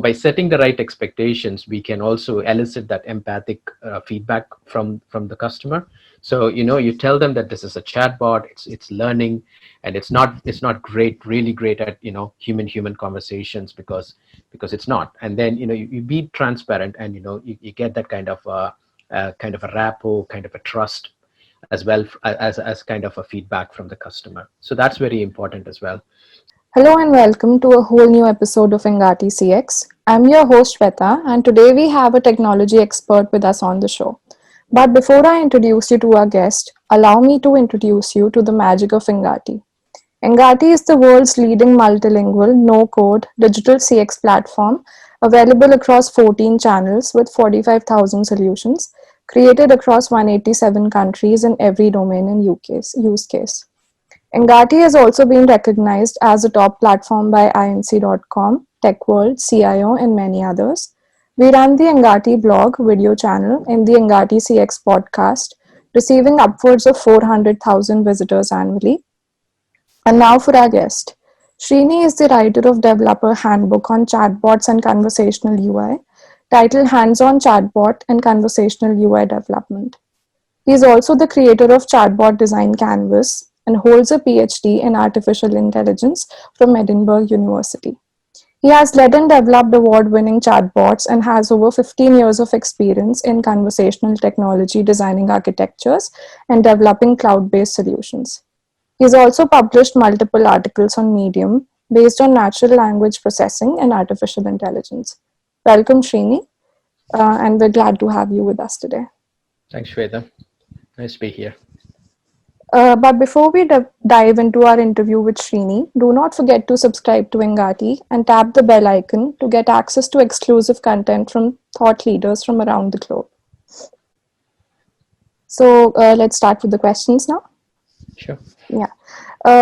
by setting the right expectations, we can also elicit that empathic feedback from the customer. So you tell them that this is a chatbot, it's learning, and it's not really great at human conversations, because it's not. And then you be transparent, and you get that kind of a rapport, kind of a trust as well, as kind of a feedback from the customer. So that's very important as well. Hello and welcome to a whole new episode of Engati CX. I'm your host Shweta, and today we have a technology expert with us on the show. But before I introduce you to our guest, allow me to introduce you to the magic of Engati. Engati is the world's leading multilingual, no-code digital CX platform available across 14 channels with 45,000 solutions created across 187 countries in every domain and use case. Engati has also been recognized as a top platform by INC.com, TechWorld, CIO, and many others. We run the Engati blog video channel and the Engati CX podcast, receiving upwards of 400,000 visitors annually. And now for our guest. Srini is the writer of Developer Handbook on Chatbots and Conversational UI, titled Hands-on Chatbot and Conversational UI Development. He is also the creator of Chatbot Design Canvas and holds a PhD in Artificial Intelligence from Edinburgh University. He has led and developed award-winning chatbots and has over 15 years of experience in conversational technology designing architectures and developing cloud-based solutions. He has also published multiple articles on Medium based on natural language processing and artificial intelligence. Welcome, Srini, and we're glad to have you with us today. Thanks, Shweta. Nice to be here. But before we dive into our interview with Srini, do not forget to subscribe to Engati and tap the bell icon to get access to exclusive content from thought leaders from around the globe. So let's start with the questions now. Sure. Yeah.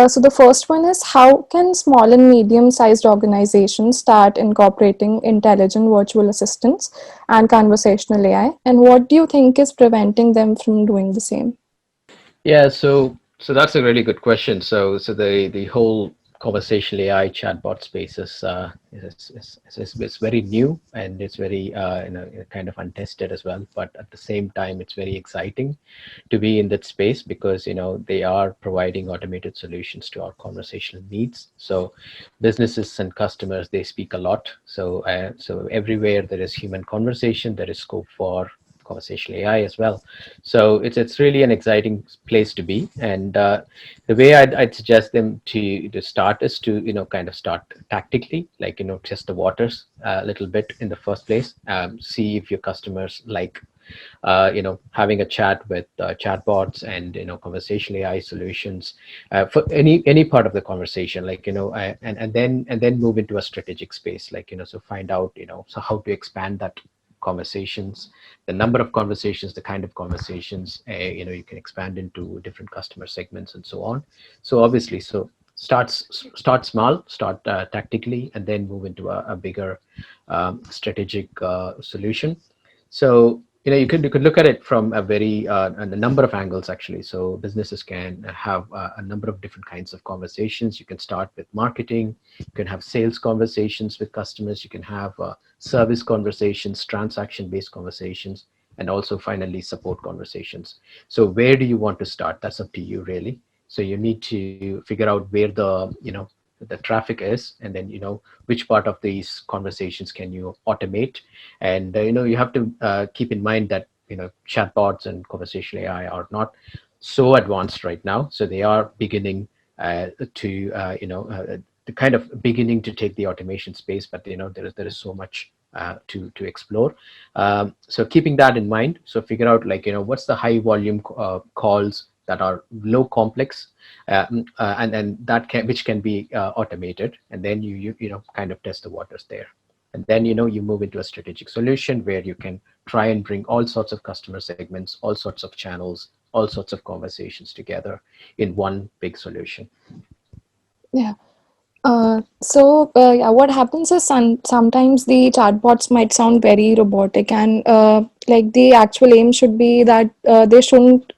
So the first one is, how can small and medium-sized organizations start incorporating intelligent virtual assistants and conversational AI? And what do you think is preventing them from doing the same? Yeah, so that's a really good question. So the whole conversational AI chatbot space is very new, and it's very kind of untested as well. But at the same time, it's very exciting to be in that space, because they are providing automated solutions to our conversational needs. So businesses and customers, they speak a lot. So everywhere there is human conversation, there is scope for conversational AI as well. So it's really an exciting place to be. And the way I'd suggest them to start is to kind of start tactically, like test the waters a little bit in the first place. See if your customers like having a chat with chatbots and conversational AI solutions for any part of the conversation, like and then move into a strategic space, like so find out so how to expand that conversations, the number of conversations, the kind of conversations you can expand into different customer segments and so on. So obviously, so start small, start tactically, and then move into a bigger strategic solution. So you could look at it from a number of angles, actually. So businesses can have a number of different kinds of conversations. You can start with marketing, you can have sales conversations with customers, you can have service conversations, transaction based conversations, and also finally support conversations. So where do you want to start? That's up to you, really. So you need to figure out where the traffic is, and then which part of these conversations can you automate. And you have to keep in mind that chatbots and conversational AI are not so advanced right now, so they are beginning to the kind of beginning to take the automation space, but there is so much to explore. So keeping that in mind, so figure out, like what's the high volume calls that are low complex, and then which can be automated, and then you kind of test the waters there. And then you move into a strategic solution where you can try and bring all sorts of customer segments, all sorts of channels, all sorts of conversations together in one big solution. Yeah. Yeah, what happens is sometimes the chatbots might sound very robotic, and like the actual aim should be that they shouldn't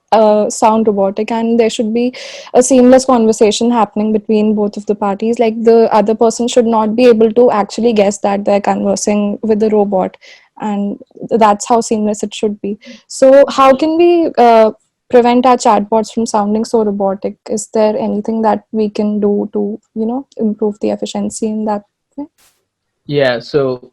sound robotic, and there should be a seamless conversation happening between both of the parties. Like the other person should not be able to actually guess that they're conversing with the robot, and that's how seamless it should be. So how can we prevent our chatbots from sounding so robotic? Is there anything that we can do to, improve the efficiency in that way? Yeah, so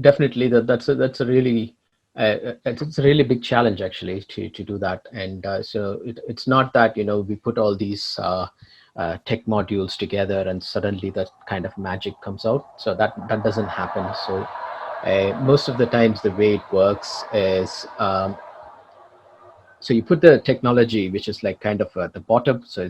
definitely that's a really it's a really big challenge actually to do that. And so it's not that we put all these tech modules together and suddenly that kind of magic comes out. So that doesn't happen. So most of the times the way it works is so you put the technology which is like kind of the bottom, so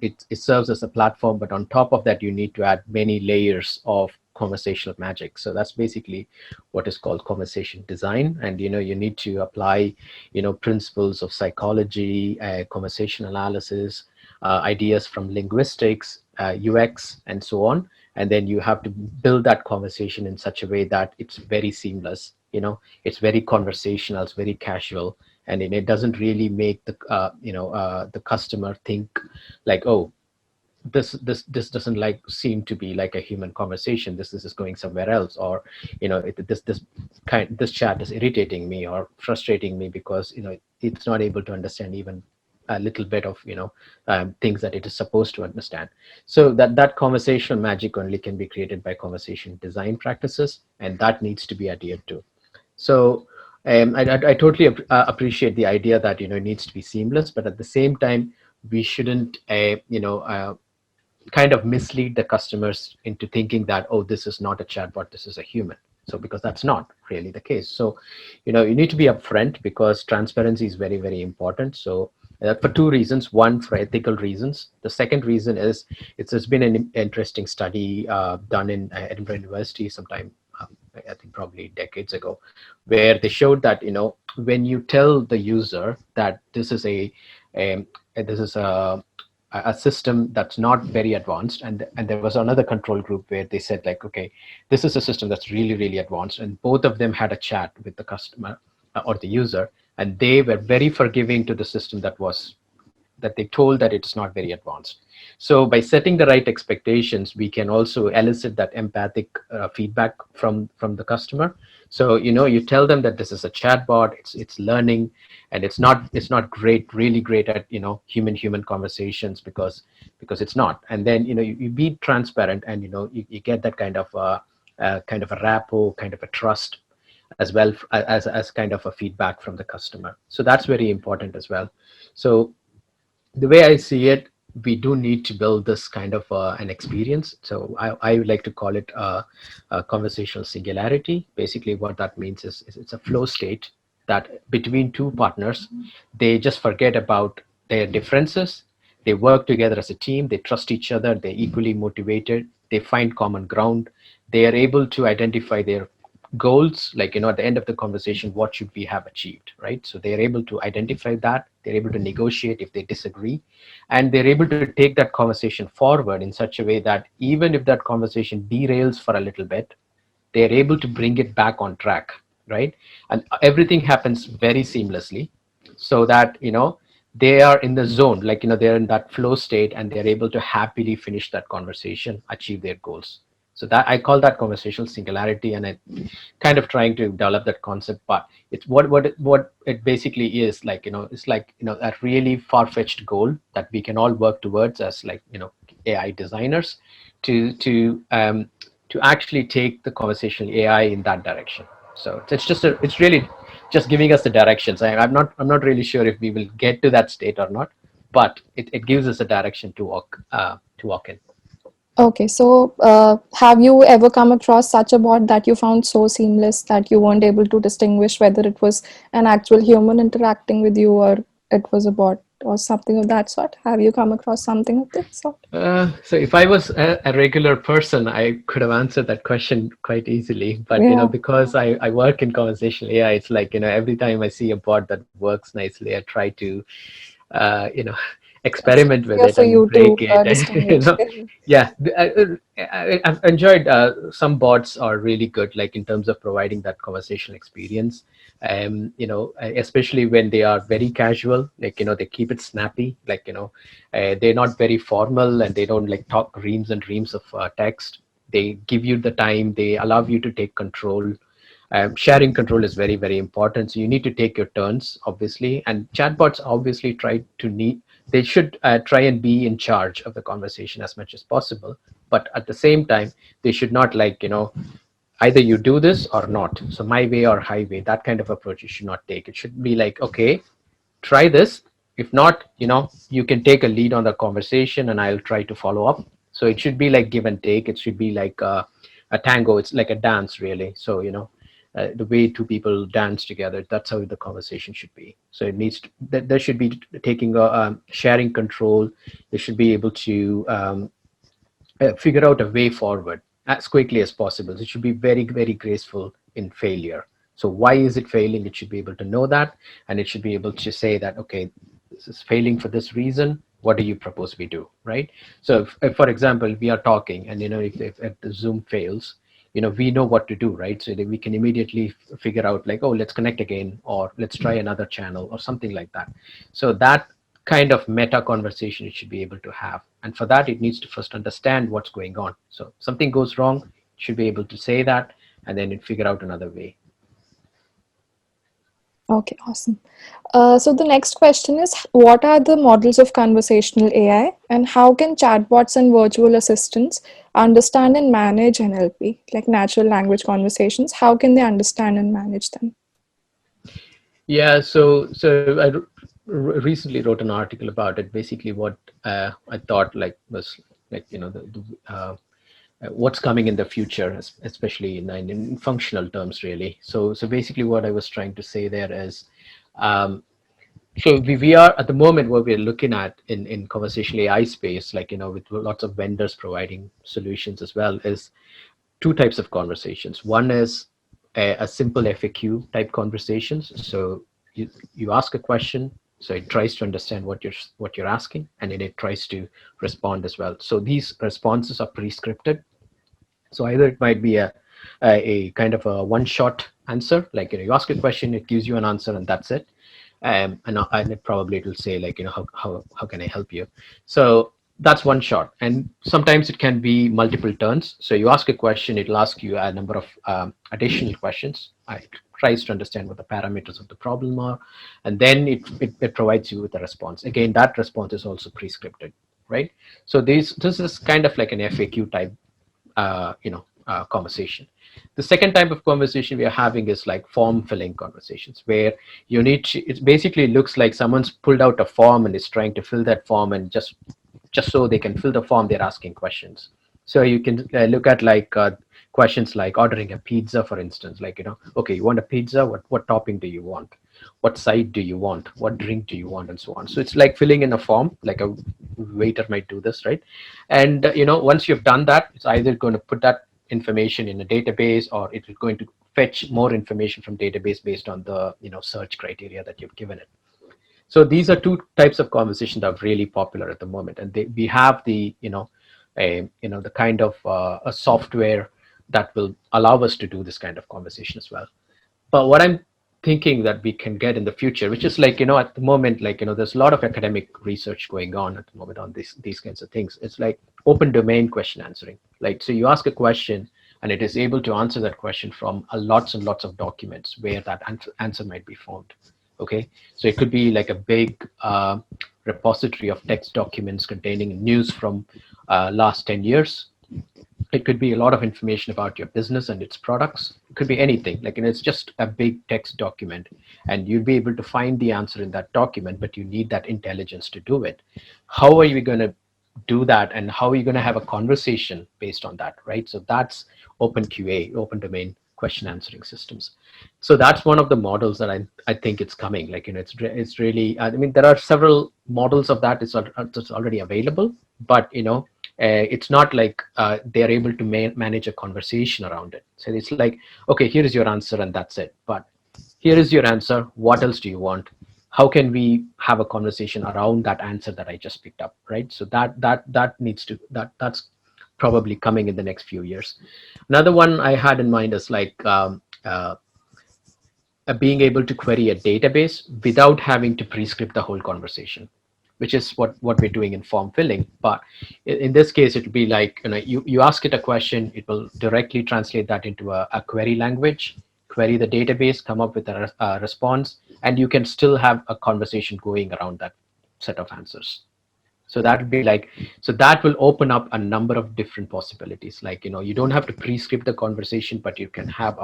it serves as a platform, but on top of that you need to add many layers of conversational magic. So that's basically what is called conversation design. And you need to apply principles of psychology, conversation analysis, ideas from linguistics, UX, and so on. And then you have to build that conversation in such a way that it's very seamless. It's very conversational, it's very casual, and it doesn't really make the customer think like, oh, this doesn't like seem to be like a human conversation. This is going somewhere else, or this chat is irritating me or frustrating me because it's not able to understand even a little bit of things that it is supposed to understand. So that conversational magic only can be created by conversation design practices, and that needs to be adhered to. So I totally appreciate the idea that it needs to be seamless, but at the same time, we shouldn't kind of mislead the customers into thinking that, oh, this is not a chatbot, this is a human. So because that's not really the case. So you need to be upfront because transparency is very, very important. So for two reasons. One, for ethical reasons. The second reason is it's been an interesting study done in Edinburgh University sometime, I think probably decades ago, where they showed that when you tell the user that this is a system that's not very advanced, and there was another control group where they said like, okay, this is a system that's really, really advanced, and both of them had a chat with the customer or the user, and they were very forgiving to the system that they told that it's not very advanced. So by setting the right expectations, we can also elicit that empathic feedback from the customer. So you tell them that this is a chatbot, it's learning, and it's not great, really great at human conversations, because it's not. And then you be transparent, and you get that kind of a rapport, kind of a trust as well, as kind of a feedback from the customer. So that's very important as well. So the way I see it, we do need to build this kind of an experience. So I would like to call it a conversational singularity. Basically, what that means is it's a flow state that between two partners, they just forget about their differences. They work together as a team. They trust each other. They're equally motivated. They find common ground. They are able to identify their goals, like at the end of the conversation, what should we have achieved, right? So they're able to identify that, they're able to negotiate if they disagree, and they're able to take that conversation forward in such a way that even if that conversation derails for a little bit, they're able to bring it back on track, right? And everything happens very seamlessly, so that they are in the zone, like they're in that flow state, and they're able to happily finish that conversation, achieve their goals. So that I call that conversational singularity, and I kind of trying to develop that concept. But it's what it basically is like. It's like a really far-fetched goal that we can all work towards as like AI designers, to to actually take the conversational AI in that direction. So it's really just giving us the directions. I'm not really sure if we will get to that state or not, but it gives us a direction to walk in. Okay, so have you ever come across such a bot that you found so seamless that you weren't able to distinguish whether it was an actual human interacting with you or it was a bot or something of that sort? Have you come across something of that sort? So if I was a regular person, I could have answered that question quite easily. But Yeah. because I work in conversational AI, it's like every time I see a bot that works nicely, I try to uh, you know It's experiment with easier it for and you break to it. And distinguish. yeah, I've enjoyed some bots are really good, like in terms of providing that conversational experience. Especially when they are very casual, like they keep it snappy, like they're not very formal and they don't like talk reams and reams of text. They give you the time, they allow you to take control. Sharing control is very, very important. So you need to take your turns, obviously. And chatbots obviously they should try and be in charge of the conversation as much as possible. But at the same time, they should not either you do this or not. So my way or highway, that kind of approach you should not take. It should be like, okay, try this. If not, you can take a lead on the conversation and I'll try to follow up. So it should be like give and take. It should be like a tango. It's like a dance, really. So the way two people dance together, that's how the conversation should be. So it needs to, there should be taking sharing control. They should be able to figure out a way forward as quickly as possible. It should be very, very graceful in failure. So why is it failing? It should be able to know that, and it should be able to say that, okay, this is failing for this reason. What do you propose we do, right? So if for example, we are talking, and if the Zoom fails, we know what to do, right? So that we can immediately figure out like, oh, let's connect again, or let's try another channel or something like that. So that kind of meta conversation it should be able to have, and for that it needs to first understand what's going on. So something goes wrong, it should be able to say that, and then it figure out another way. Okay, awesome. So the next question is, what are the models of conversational AI, and how can chatbots and virtual assistants understand and manage NLP, like natural language conversations? How can they understand and manage them? Yeah, so I recently wrote an article about it. Basically what I thought like was like what's coming in the future, especially in functional terms, really. So basically what I was trying to say there is, um, so we are at the moment what we're looking at in conversational AI space, like with lots of vendors providing solutions as well, is two types of conversations. One is a simple FAQ type conversations. So you ask a question, so it tries to understand what you're asking, and then it tries to respond as well. So these responses are pre-scripted. So either it might be a kind of a one-shot answer, like you ask a question, it gives you an answer, and that's it. And it probably it'll say like how can I help you. So that's one shot, and sometimes it can be multiple turns. So you ask a question, it'll ask you a number of additional questions. It tries to understand what the parameters of the problem are, and then it provides you with a response. Again, that response is also pre-scripted, right? So this is kind of like an FAQ type conversation. The second type of conversation we are having is like form filling conversations, where it basically looks like someone's pulled out a form and is trying to fill that form, and just so they can fill the form, they're asking questions. So you can look at like questions like ordering a pizza, for instance, like okay, you want a pizza, what topping do you want, what side do you want, what drink do you want, and so on. So it's like filling in a form, like a waiter might do this, right? And once you've done that, it's either going to put that information in a database, or it is going to fetch more information from database based on the search criteria that you've given it. So these are two types of conversations that are really popular at the moment, and we have the kind of a software that will allow us to do this kind of conversation as well. But what I'm thinking that we can get in the future, which is like at the moment, like there's a lot of academic research going on at the moment on these kinds of things. It's like open domain question answering. Like, so you ask a question, and it is able to answer that question from lots and lots of documents where that answer might be found. Okay, so it could be like a big repository of text documents containing news from last 10 years. It could be a lot of information about your business and its products. It could be anything, like, it's just a big text document, and you'll be able to find the answer in that document, but you need that intelligence to do it. How are you going to do that, and how are you going to have a conversation based on that, right? So that's open QA, open domain question answering systems. So that's one of the models that I think it's coming, like it's really, I mean, there are several models of that. It's already available, but it's not like they're able to manage a conversation around it. So it's like, okay, here is your answer and that's it, but here is your answer, what else do you want? how can we have a conversation around that answer that I just picked up, right? So that needs to that's probably coming in the next few years. Another one I had in mind is like being able to query a database without having to prescript the whole conversation, which is what we're doing in form filling. But in this case, it will be like, you ask it a question, it will directly translate that into a query language, query the database, come up with a response, and you can still have a conversation going around that set of answers. So that would be like, so that will open up a number of different possibilities. Like, you don't have to pre-script the conversation, but you can have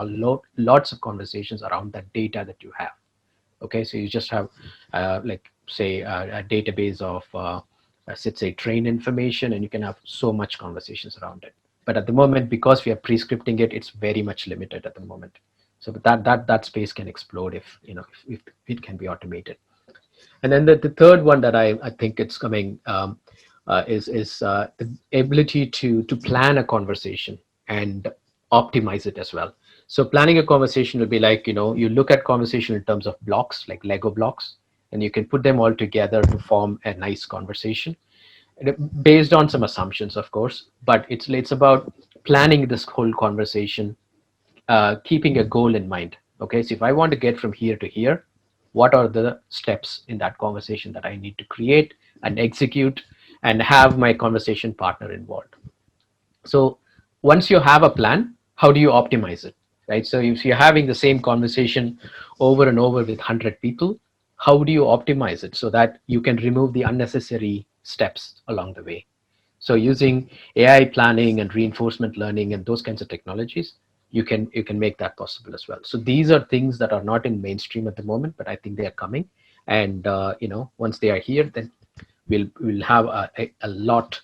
lots of conversations around that data that you have. Okay, so you just have like, say, a database of say train information, and you can have so much conversations around it. But at the moment, because we are pre-scripting it, it's very much limited at the moment. So that space can explode if, if it can be automated. And then the third one that I think it's coming, is the ability to plan a conversation and optimize it as well. So planning a conversation will be like, you look at conversation in terms of blocks, like Lego blocks, and you can put them all together to form a nice conversation, based on some assumptions, of course. But it's about planning this whole conversation, keeping a goal in mind. Okay, so if I want to get from here to here, what are the steps in that conversation that I need to create and execute and have my conversation partner involved? So once you have a plan, how do you optimize it, right? So if you're having the same conversation over and over with 100 people, how do you optimize it so that you can remove the unnecessary steps along the way? So using AI planning and reinforcement learning and those kinds of technologies, you can make that possible as well. So these are things that are not in mainstream at the moment, but I think they are coming. And once they are here, then we'll have a lot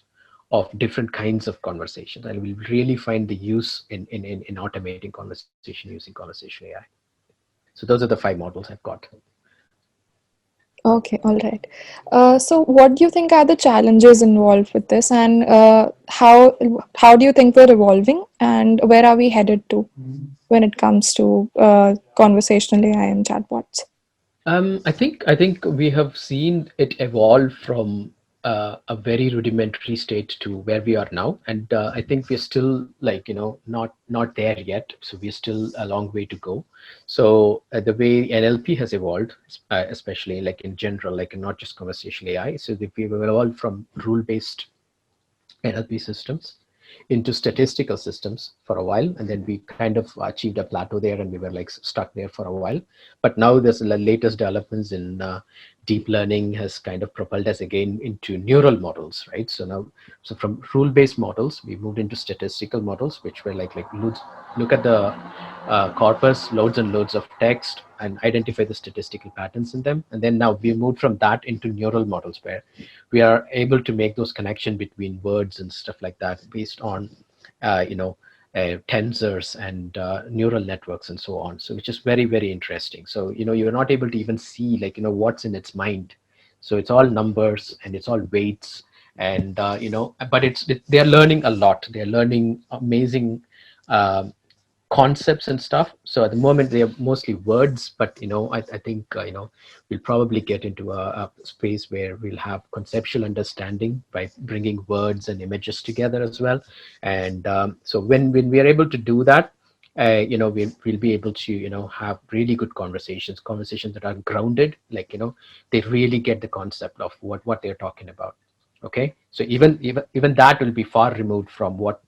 of different kinds of conversations, and we'll really find the use in automating conversation using conversational AI. So those are the 5 models I've got. Okay, all right. So, what do you think are the challenges involved with this, and how do you think we're evolving, and where are we headed to when it comes to conversational AI and chatbots? I think we have seen it evolve from a very rudimentary state to where we are now, and I think we're still like, not there yet. So we're still a long way to go. So the way NLP has evolved, especially like in general, like not just conversational AI, so that we've evolved from rule-based NLP systems into statistical systems for a while, and then we kind of achieved a plateau there, and we were like stuck there for a while. But now there's the latest developments in deep learning has kind of propelled us again into neural models, right? So now, so from rule-based models, we moved into statistical models, which were like look at the corpus, loads and loads of text, and identify the statistical patterns in them. And then now we moved from that into neural models, where we are able to make those connection between words and stuff like that based on tensors and neural networks and so on. So which is very, very interesting. So you're not able to even see like what's in its mind. So it's all numbers and it's all weights, and but they're learning a lot. They're learning amazing concepts and stuff. So at the moment they are mostly words, but I think we'll probably get into a space where we'll have conceptual understanding by bringing words and images together as well. And so when we are able to do that, we'll be able to have really good conversations that are grounded, like they really get the concept of what they're talking about. Okay, so even that will be far removed from what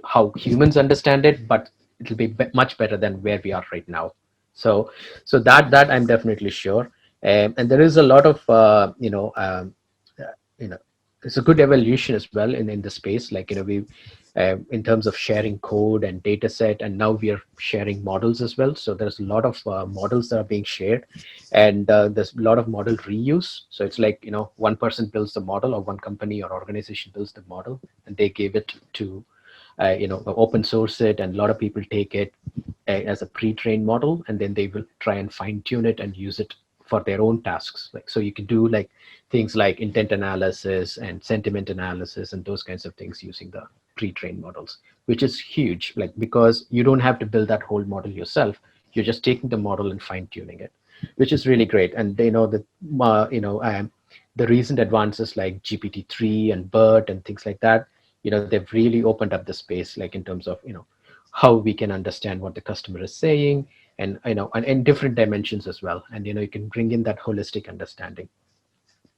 how humans understand it, but it'll be much better than where we are right now. So that I'm definitely sure. And there is a lot of you know it's a good evolution as well in the space, like we in terms of sharing code and data set, and now we are sharing models as well. So there's a lot of models that are being shared, and there's a lot of model reuse. So it's like one person builds the model, or one company or organization builds the model, and they give it to open source it, and a lot of people take it as a pre-trained model, and then they will try and fine tune it and use it for their own tasks. Like, so you can do like things like intent analysis and sentiment analysis and those kinds of things using the pre-trained models, which is huge, like because you don't have to build that whole model yourself. You're just taking the model and fine tuning it. which is really great. And they know that the recent advances like GPT-3 and BERT and things like that, they've really opened up the space, like in terms of how we can understand what the customer is saying, and and in different dimensions as well. And you can bring in that holistic understanding.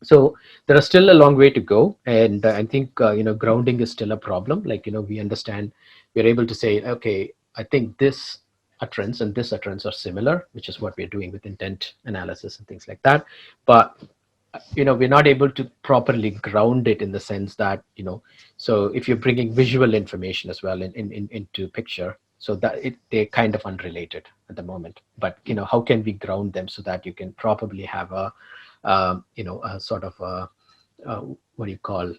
So there are still a long way to go, and I think grounding is still a problem. Like we understand, we're able to say, okay, I think this utterance and this utterance are similar, which is what we're doing with intent analysis and things like that. But we're not able to properly ground it, in the sense that so if you're bringing visual information as well into picture, so that they're kind of unrelated at the moment. But how can we ground them so that you can probably have a sort of uh, what do you call,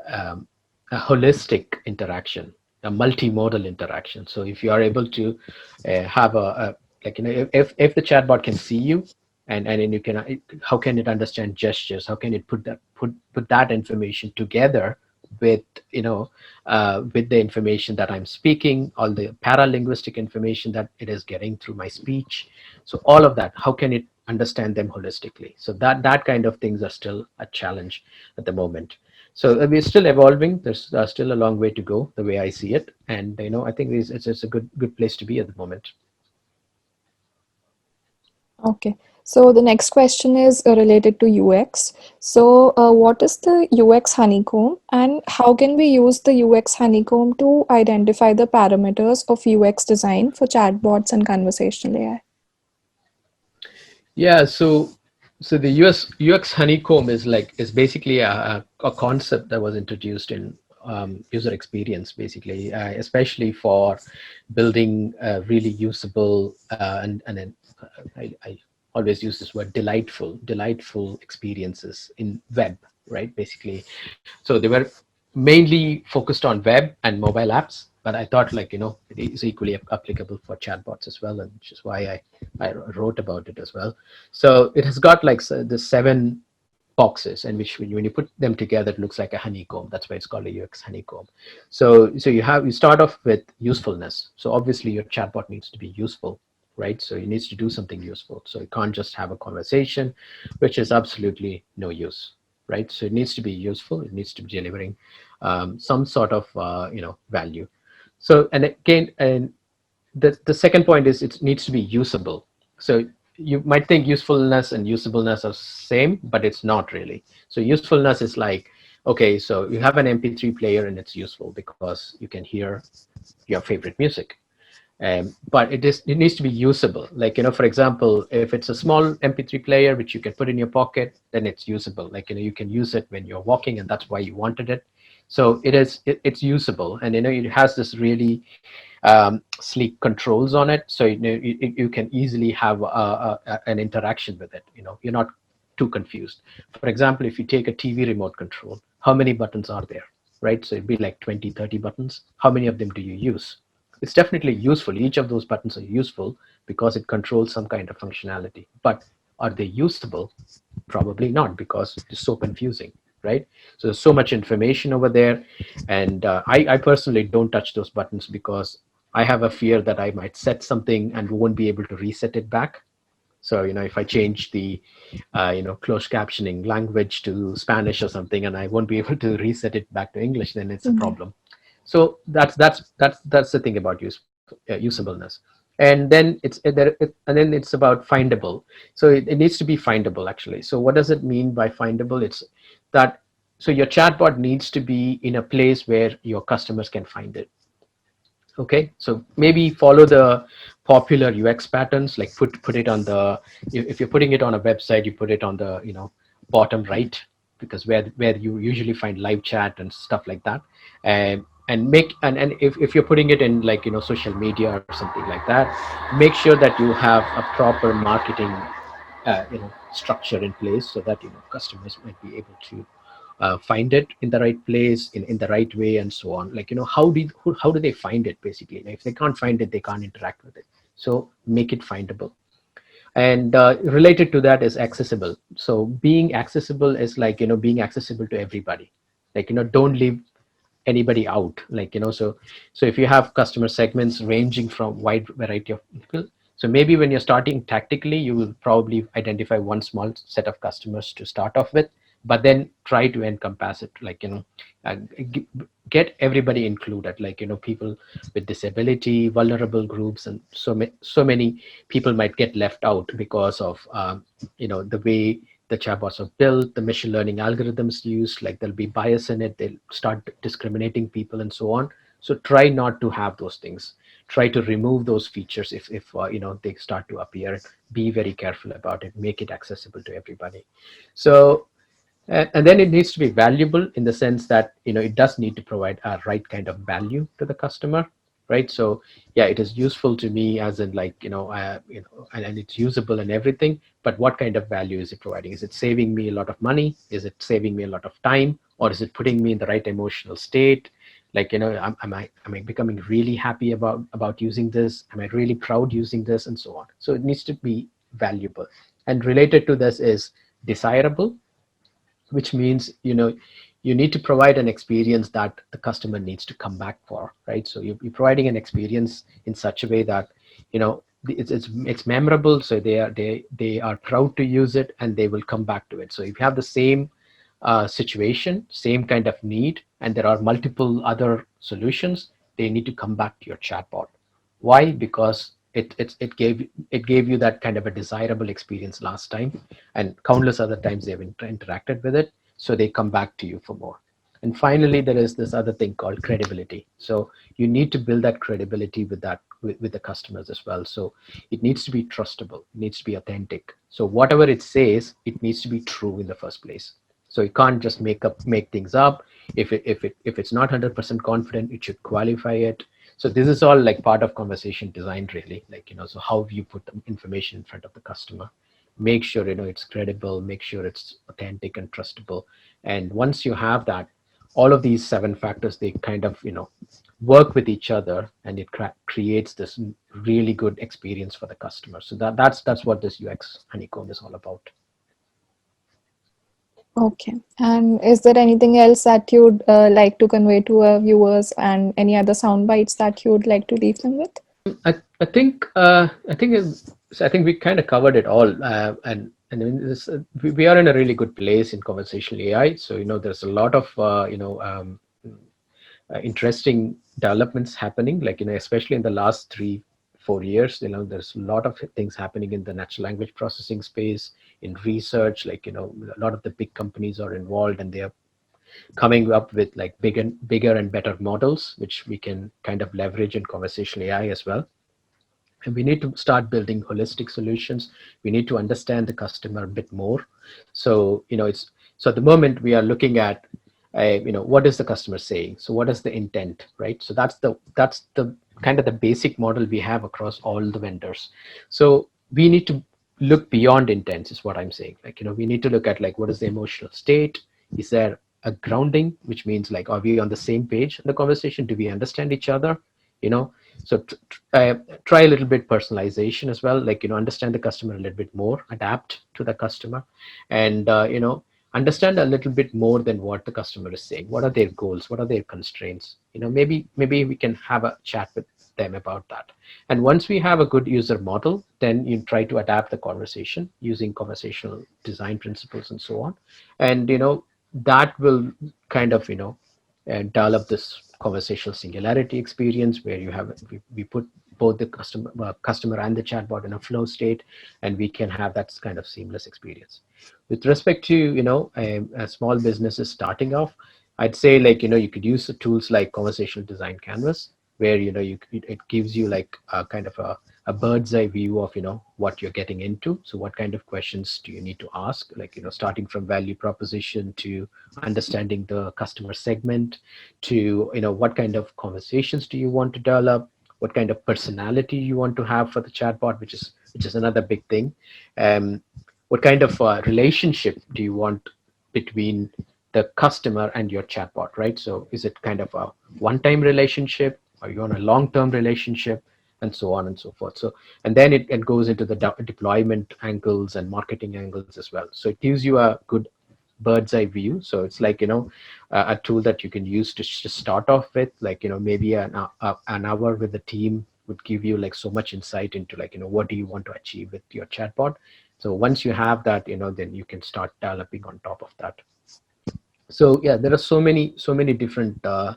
um, a holistic interaction, a multimodal interaction. So if you are able to have a like if the chatbot can see you, and then you can how can it understand gestures? How can it put that information together with with the information that I'm speaking, all the paralinguistic information that it is getting through my speech. So all of that, how can it understand them holistically? So that kind of things are still a challenge at the moment. So we're still evolving. There's still a long way to go, the way I see it. And I think it's a good place to be at the moment. Okay. So the next question is related to UX. So, what is the UX honeycomb, and how can we use the UX honeycomb to identify the parameters of UX design for chatbots and conversational AI? Yeah, so the UX honeycomb is basically a concept that was introduced in user experience, basically, especially for building really usable and then I always use this word, delightful experiences in web, right? Basically, so they were mainly focused on web and mobile apps, but I thought, like it is equally applicable for chatbots as well, and which is why I wrote about it as well. So it has got like the seven boxes, and which when you put them together, it looks like a honeycomb. That's why it's called a UX honeycomb. So you start off with usefulness. So obviously your chatbot needs to be useful, right? So it needs to do something useful. So it can't just have a conversation, which is absolutely no use, right? So it needs to be useful. It needs to be delivering some sort of value. So, and again, and the second point is it needs to be usable. So you might think usefulness and usableness are same, but it's not really. So usefulness is like, okay, so you have an MP3 player and it's useful because you can hear your favorite music. But it needs to be usable. Like for example, if it's a small MP3 player which you can put in your pocket, then it's usable. Like you can use it when you're walking, and that's why you wanted it. So it's usable, and it has this really sleek controls on it, so you can easily have an interaction with it. You're not too confused. For example, if you take a TV remote control, how many buttons are there, right? So it'd be like 20, 30 buttons. How many of them do you use? It's definitely useful. Each of those buttons are useful because it controls some kind of functionality. But are they usable? Probably not, because it's so confusing, right? So there's so much information over there, and I personally don't touch those buttons because I have a fear that I might set something and won't be able to reset it back. So if I change the closed captioning language to Spanish or something, and I won't be able to reset it back to English, then it's a Yeah. problem. So that's the thing about usableness. And then and then it's about findable. So it needs to be findable, actually. So what does it mean by findable? It's that, so your chatbot needs to be in a place where your customers can find it. Okay, so maybe follow the popular UX patterns, like put it on the, if you're putting it on a website, you put it on the bottom right, because where you usually find live chat and stuff like that. And and if you're putting it in, like social media or something like that, make sure that you have a proper marketing structure in place, so that customers might be able to find it in the right place, in the right way, and so on. Like how do they find it, basically? Like, if they can't find it, they can't interact with it. So make it findable. And related to that is accessible. So being accessible is like being accessible to everybody. Like don't leave anybody out. Like so if you have customer segments ranging from wide variety of people, So maybe when you're starting tactically, you will probably identify one small set of customers to start off with, but then try to encompass it, like, uh, get everybody included, like, people with disability, vulnerable groups, and so many people might get left out because of the way the chatbots are built, the machine learning algorithms used, like there'll be bias in it, they'll start discriminating people and so on. So try not to have those things. Try to remove those features if they start to appear. Be very careful about it. Make it accessible to everybody. So and then it needs to be valuable in the sense that it does need to provide a right kind of value to the customer, right? So yeah, it is useful to me as in, like, and it's usable and everything, but what kind of value is it providing? Is it saving me a lot of money? Is it saving me a lot of time? Or is it putting me in the right emotional state? Like, am I becoming really happy about using this? Am I really proud using this, and so on? So it needs to be valuable. And related to this is desirable, which means you need to provide an experience that the customer needs to come back for, right? So you're providing an experience in such a way that it's memorable, so they are proud to use it, and they will come back to it. So if you have the same situation, same kind of need, and there are multiple other solutions, they need to come back to your chatbot. Why? Because it gave you that kind of a desirable experience last time, and countless other times they've interacted with it, so they come back to you for more. And finally, there is this other thing called credibility. So you need to build that credibility with the customers as well. So it needs to be trustable, it needs to be authentic. So whatever it says, it needs to be true in the first place. So you can't just make things up. If it's not 100% confident, it should qualify it. So this is all like part of conversation design, really. Like, so how you put the information in front of the customer, make sure it's credible, make sure it's authentic and trustable. And once you have that, all of these seven factors, they kind of work with each other, and it creates this really good experience for the customer. So that's what this UX honeycomb is all about. Okay. And is there anything else that you'd like to convey to our viewers, and any other sound bites that you'd like to leave them with? I think we kind of covered it all, and I mean, we are in a really good place in conversational AI. So there's a lot of interesting developments happening, like, especially in the last 3 4 years. There's a lot of things happening in the natural language processing space, in research. Like, a lot of the big companies are involved, and they are coming up with like bigger and better models, which we can kind of leverage in conversational AI as well. And we need to start building holistic solutions. We need to understand the customer a bit more. So it's so at the moment we are looking at what is the customer saying, so what is the intent, right? So that's the kind of the basic model we have across all the vendors. So we need to look beyond intents, is what I'm saying. Like, we need to look at, like, what is the emotional state? Is there a grounding, which means, like, are we on the same page in the conversation? Do we understand each other? you know so try a little bit personalization as well, like, understand the customer a little bit more, adapt to the customer, and understand a little bit more than what the customer is saying. What are their goals? What are their constraints? Maybe we can have a chat with them about that. And once we have a good user model, then you try to adapt the conversation using conversational design principles and so on. And that will kind of and develop this conversational singularity experience, where we put both the customer and the chatbot in a flow state, and we can have that kind of seamless experience. With respect to a small businesses starting off, I'd say, like, you could use the tools like conversational design canvas, where it gives you like a kind of a bird's eye view of what you're getting into. So what kind of questions do you need to ask, like, starting from value proposition to understanding the customer segment, to what kind of conversations do you want to develop, what kind of personality you want to have for the chatbot, which is another big thing. What kind of relationship do you want between the customer and your chatbot, right? So is it kind of a one-time relationship, or you want a long-term relationship, and so on and so forth. So, and then it goes into the deployment angles and marketing angles as well. So it gives you a good bird's eye view. So it's like, a tool that you can use to start off with, like, maybe an hour with the team would give you like so much insight into like, what do you want to achieve with your chatbot. So once you have that, then you can start developing on top of that. So yeah, there are so many different uh,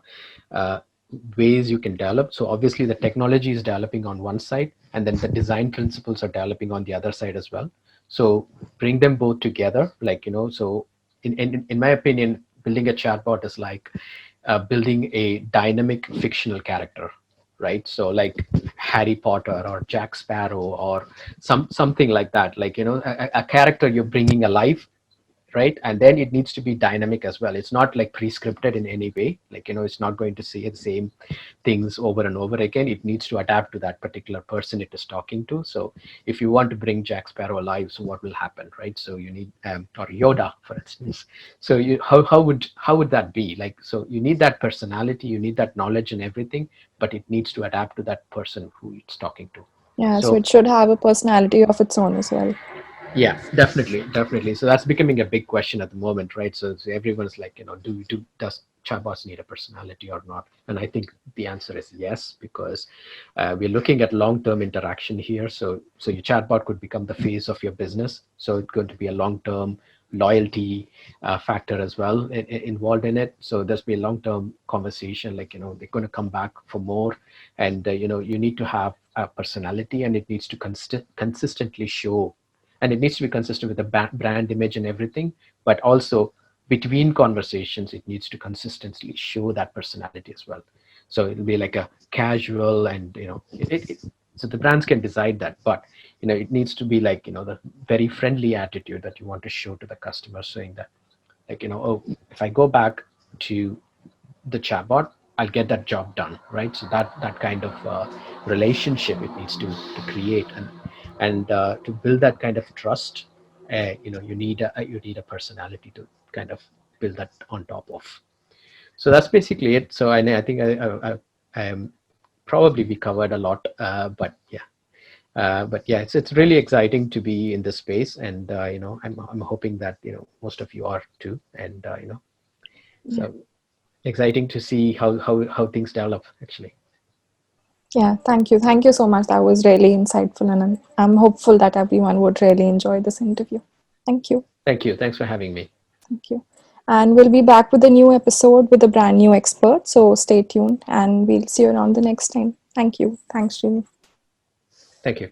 ways you can develop. So obviously the technology is developing on one side, and then the design principles are developing on the other side as well. So bring them both together, like, so in my opinion, building a chatbot is like building a dynamic fictional character, right? So like Harry Potter or Jack Sparrow or something like that, like, a character you're bringing alive, right? And then it needs to be dynamic as well. It's not like prescripted in any way, like, it's not going to say the same things over and over again. It needs to adapt to that particular person it is talking to. So if you want to bring Jack Sparrow alive, so what will happen, right? So you need or Yoda, for instance. So how would that be like? So you need that personality, you need that knowledge and everything, but it needs to adapt to that person who it's talking to. Yeah, so So it should have a personality of its own as well. yeah, definitely. So that's becoming a big question at the moment, right? So everyone's like, does chatbots need a personality or not? And I think the answer is yes, because we're looking at long-term interaction here. So your chatbot could become the face of your business. So it's going to be a long-term loyalty factor as well involved in it. So there's be a long-term conversation, like, they're going to come back for more, and you need to have a personality, and it needs to consistently show, and it needs to be consistent with the brand image and everything, but also between conversations it needs to consistently show that personality as well. So it'll be like a casual, and so the brands can decide that, but it needs to be like, the very friendly attitude that you want to show to the customer, saying that, like, oh, if I go back to the chatbot, I'll get that job done, right? So that kind of relationship it needs to create, and to build that kind of trust, you need a personality to kind of build that on top of. So that's basically it. So I think I am probably we covered a lot, but yeah, it's really exciting to be in this space, and I'm hoping that most of you are too, and Yeah. so exciting to see how things develop actually. Yeah, thank you. Thank you so much. That was really insightful, and I'm hopeful that everyone would really enjoy this interview. Thank you. Thanks for having me. Thank you. And we'll be back with a new episode with a brand new expert. So stay tuned and we'll see you around the next time. Thank you. Thanks, Srini. Thank you.